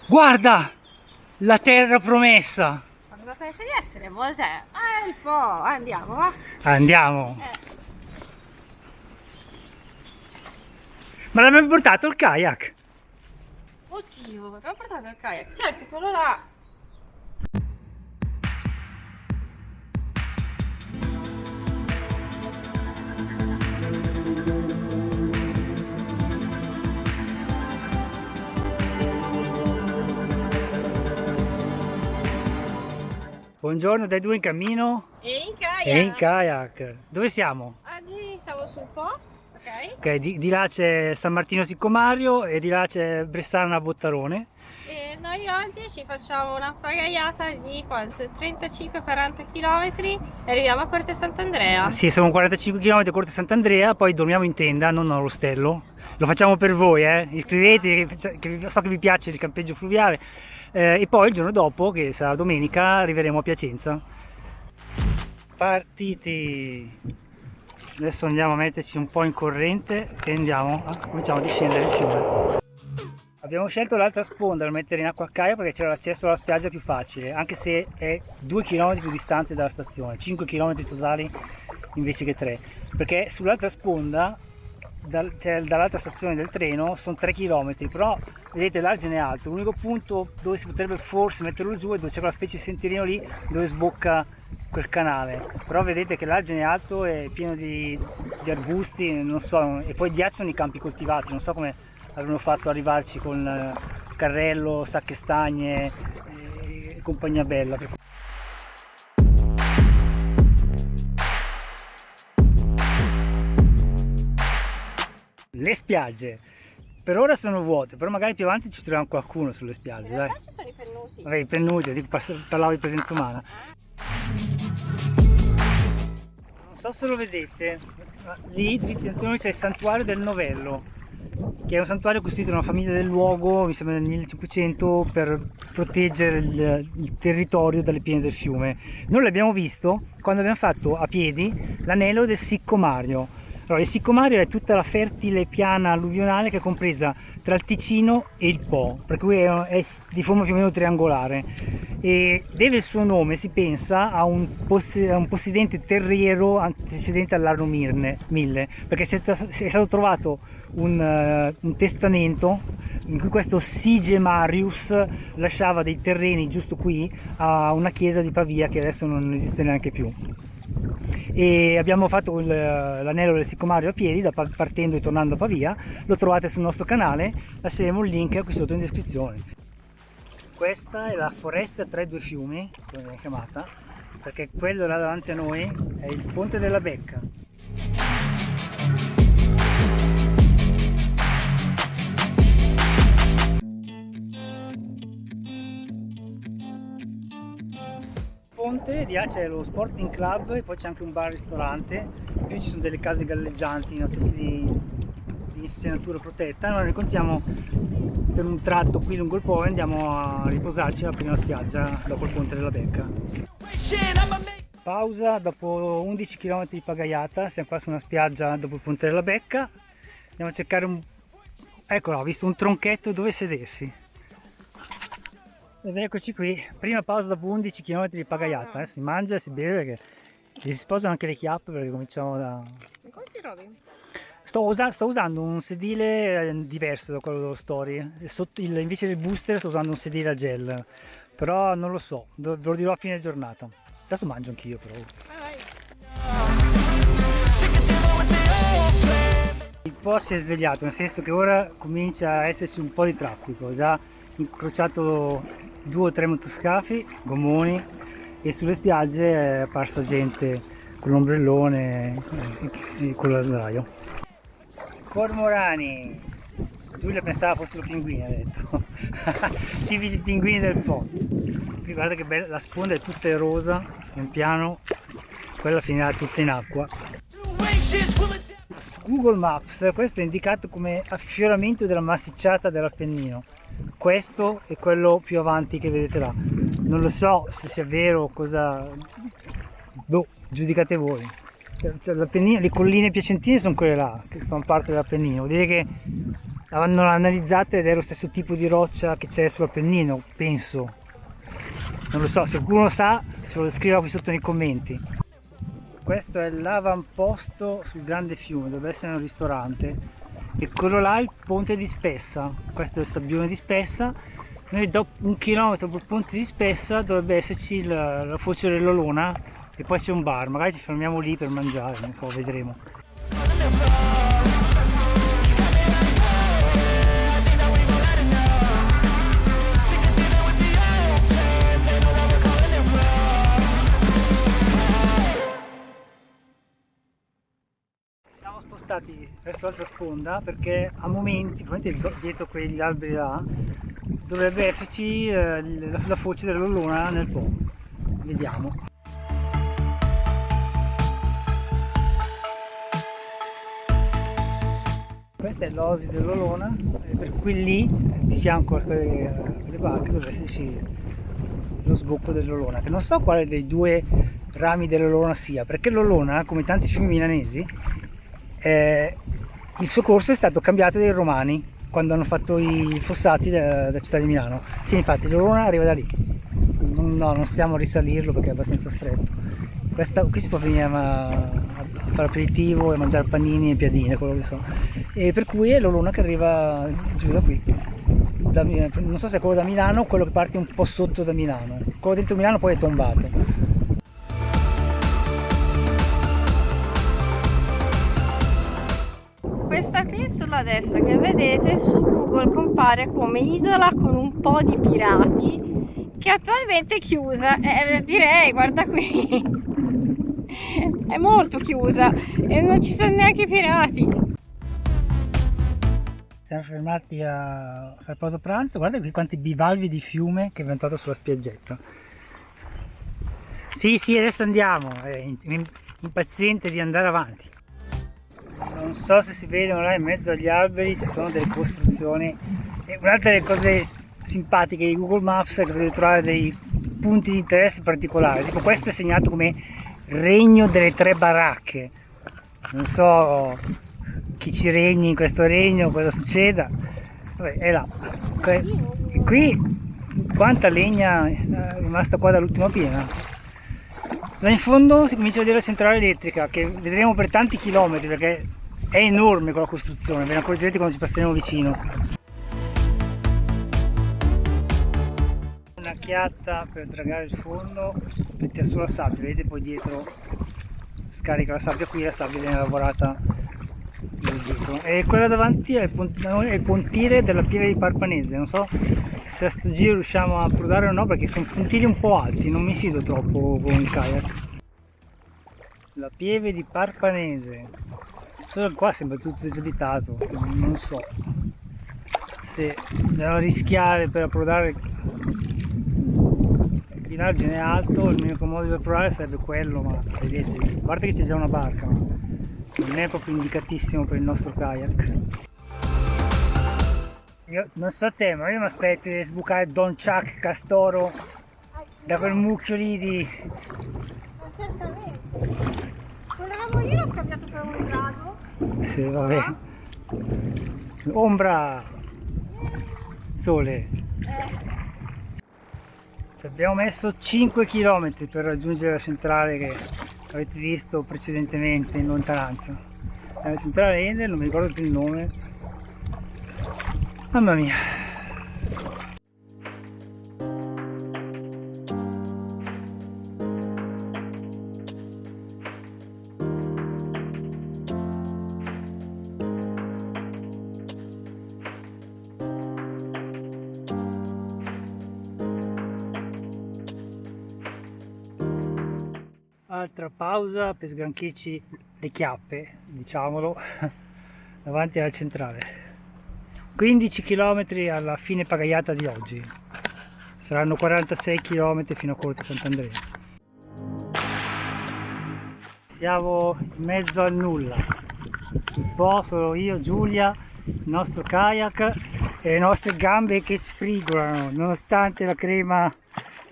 Guarda! La terra promessa! Ma cosa pensi di essere? Mosè? Il po', andiamo, va? Andiamo! Ma l'abbiamo portato il kayak! Oddio, abbiamo portato il kayak. Certo, quello là. Buongiorno dai due in cammino E in kayak. e in kayak. Dove siamo? Oggi siamo sul po', ok? Ok, di là c'è San Martino Siccomario e di là c'è Bressana Bottarone. E noi oggi ci facciamo una pagaiata di quanto? 35-40 km e arriviamo a Corte Sant'Andrea. Sì, sono 45 km Corte Sant'Andrea, poi dormiamo in tenda, non all'ostello. Lo facciamo per voi, iscrivetevi, che so che vi piace il campeggio fluviale. E poi il giorno dopo, che sarà domenica, arriveremo a Piacenza. Partiti! Adesso andiamo a metterci un po' in corrente e cominciamo a discendere il fiume. Abbiamo scelto l'altra sponda per mettere in acqua a Caia perché c'era l'accesso alla spiaggia più facile, anche se è 2 km più distante dalla stazione, 5 km totali invece che 3, perché sull'altra sponda, dall'altra stazione del treno, sono 3 km, però vedete l'argine è alto, l'unico punto dove si potrebbe forse metterlo giù è dove c'è quella specie di sentierino lì dove sbocca quel canale, però vedete che l'argine è alto e pieno di arbusti, non so, e poi ghiacciano i campi coltivati, non so come avevano fatto arrivarci con carrello, sacche stagne e compagnia bella. Le spiagge per ora sono vuote, però magari più avanti ci troviamo qualcuno sulle spiagge. In Dai. realtà ci sono i pennuti. Vabbè, i pennuti, parlavo di presenza umana. Non so se lo vedete, ma lì noi c'è il santuario del Novello, che è un santuario costruito da una famiglia del luogo, mi sembra nel 1500, per proteggere il territorio dalle piene del fiume. Noi l'abbiamo visto quando abbiamo fatto a piedi l'anello del Siccomario. Allora, il Siccomario è tutta la fertile piana alluvionale che è compresa tra il Ticino e il Po, per cui è di forma più o meno triangolare e deve il suo nome, si pensa, a un possidente terriero antecedente all'anno 1000, perché è stato trovato un testamento in cui questo Sige Marius lasciava dei terreni giusto qui a una chiesa di Pavia che adesso non esiste neanche più. E abbiamo fatto l'anello del Siccomario a piedi, partendo e tornando a Pavia. Lo trovate sul nostro canale, lasceremo il link qui sotto in descrizione. Questa è la foresta tra i due fiumi, come viene chiamata, perché quello là davanti a noi è il ponte della Becca. Di là c'è lo Sporting Club e poi c'è anche un bar-ristorante, più ci sono delle case galleggianti, una specie di insenatura protetta. Noi raccontiamo per un tratto qui lungo il Po e andiamo a riposarci alla prima spiaggia dopo il ponte della Becca. Pausa dopo 11 km di pagaiata, siamo qua su una spiaggia dopo il ponte della Becca, andiamo a cercare eccolo, ho visto un tronchetto dove sedersi. Ed eccoci qui, prima pausa dopo 11 km di pagaiata, si mangia e si beve perché si sposano anche le chiappe perché cominciamo da... Come ti trovi? Sto usando un sedile diverso da quello dello Story, invece del booster sto usando un sedile a gel, però non lo so, ve lo dirò a fine giornata. Adesso mangio anch'io però. Il Po si è svegliato, nel senso che ora comincia a esserci un po' di traffico, ho già incrociato 2 o 3 motoscafi, gommoni, e sulle spiagge è apparsa gente con l'ombrellone e con la sdraio. Cormorani! Giulia pensava fossero pinguini, ha detto. Tipici pinguini del Po. Qui guarda che bella, la sponda è tutta rosa, pian piano quella finirà tutta in acqua. Google Maps, questo è indicato come affioramento della massicciata dell'Appennino. Questo è quello più avanti che vedete là. Non lo so se sia vero o cosa... Boh, giudicate voi. Cioè, le colline piacentine sono quelle là, che fanno parte dell'Appennino. Vuol dire che l'hanno analizzato ed è lo stesso tipo di roccia che c'è sull'Appennino, penso. Non lo so, se qualcuno sa se lo scriva qui sotto nei commenti. Questo è l'avamposto sul grande fiume, dovrebbe essere un ristorante, e quello là è il ponte di Spessa. Questo è il sabbione di Spessa. Noi dopo 1 chilometro dopo il ponte di Spessa dovrebbe esserci la foce dell'Olona e poi c'è un bar, magari ci fermiamo lì per mangiare, non so, vedremo. Siamo spostati verso l'altra sponda perché a momenti, probabilmente dietro quegli alberi là, dovrebbe esserci la foce dell'Olona nel Po. Vediamo. Questa è l'oasi dell'Olona, per cui lì, di fianco a quelle barche, dovrebbe esserci lo sbocco dell'Olona, che non so quale dei due rami dell'Olona sia, perché l'Olona, come tanti fiumi milanesi, il suo corso è stato cambiato dai romani quando hanno fatto i fossati della città di Milano. Sì, infatti l'Olona arriva da lì. No, non stiamo a risalirlo perché è abbastanza stretto. Qui si può venire a fare aperitivo e mangiare panini e piadine, quello che so. E per cui è l'Olona che arriva giù da qui. Non so se è quello da Milano o quello che parte un po' sotto da Milano. Quello dentro Milano poi è tombato. Questa qui sulla destra che vedete su Google compare come isola con un po' di pirati, che attualmente è chiusa. Direi, guarda qui, è molto chiusa e non ci sono neanche i pirati. Siamo fermati a fare pausa pranzo. Guarda qui quanti bivalvi di fiume che abbiamo trovato sulla spiaggetta. Sì, adesso andiamo, è impaziente di andare avanti. Non so se si vedono là in mezzo agli alberi ci sono delle costruzioni, e un'altra delle cose simpatiche di Google Maps è che potete trovare dei punti di interesse particolari, tipo questo è segnato come Regno delle Tre Baracche. Non so chi ci regni in questo regno, cosa succeda. Vabbè, è là. E qui quanta legna è rimasta qua dall'ultima piena. Là in fondo si comincia a vedere la centrale elettrica, che vedremo per tanti chilometri perché è enorme quella costruzione, ve ne accorgerete quando ci passeremo vicino. Una chiatta per dragare il fondo, mette solo la sabbia, vedete poi dietro scarica la sabbia, qui la sabbia viene lavorata dietro. E quella davanti è il pontile della Pieve di Parpanese, non so se a sto giro riusciamo a approdare o no perché sono puntili un po' alti, non mi fido troppo con il kayak. La Pieve di Parpanese, solo qua sembra tutto disabitato, non so se devo rischiare per approdare. Il margine è alto, l'unico modo di approdare sarebbe quello, ma vedete, a parte che c'è già una barca, ma non è proprio indicatissimo per il nostro kayak. Io non so te, ma io mi aspetto di sbucare Don Chuck Castoro da quel mucchio lì di... Ma certamente. Volevamo lì, l'ho scambiato per un grado. Sì, vabbè. Ombra! Sole! Ci abbiamo messo 5 km per raggiungere la centrale che avete visto precedentemente in lontananza. È la centrale Ender, non mi ricordo più il nome. Mamma mia! Altra pausa per sgranchirci le chiappe, diciamolo, davanti alla centrale. 15 km alla fine pagaiata di oggi, saranno 46 km fino a Corte Sant'Andrea. Siamo in mezzo al nulla, sul Po solo io, Giulia, il nostro kayak e le nostre gambe che sfrigolano nonostante la crema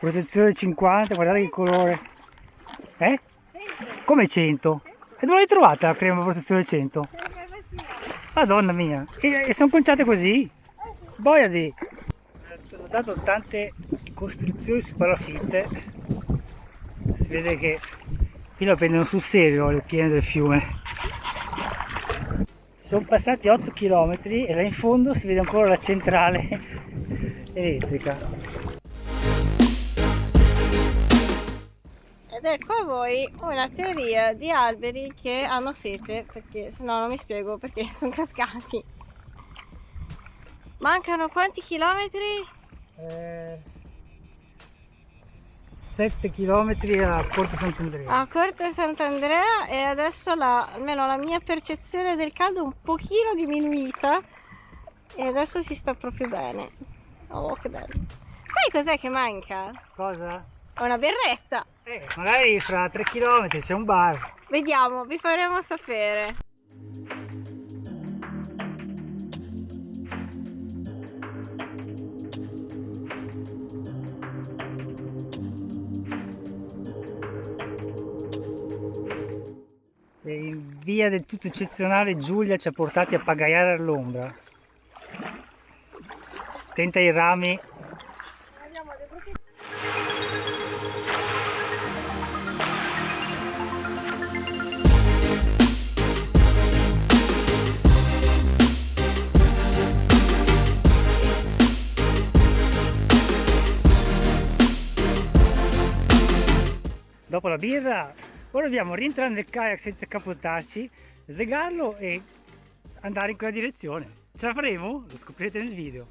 protezione 50. Guardate che colore, 100. Come 100? E dove l'hai trovata la crema protezione 100? Madonna mia, e sono conciate così? Boia di... Ho notato tante costruzioni su palafitte, si vede che qui lo prendono sul serio le piene del fiume. Sono passati 8 km e là in fondo si vede ancora la centrale elettrica. Ed ecco a voi una teoria di alberi che hanno sete, perché se no non mi spiego perché sono cascati. Mancano quanti chilometri? 7 km a Corte Sant'Andrea. A Corte Sant'Andrea, e adesso almeno la mia percezione del caldo è un pochino diminuita e adesso si sta proprio bene. Oh, che bello. Sai cos'è che manca? Cosa? Una berretta. Magari fra 3 km c'è un bar. Vediamo, vi faremo sapere. E in via del tutto eccezionale Giulia ci ha portati a pagaiare all'ombra. Tenta i rami. Dopo la birra, ora dobbiamo rientrare nel kayak senza capotarci, slegarlo e andare in quella direzione. Ce la faremo? Lo scoprirete nel video.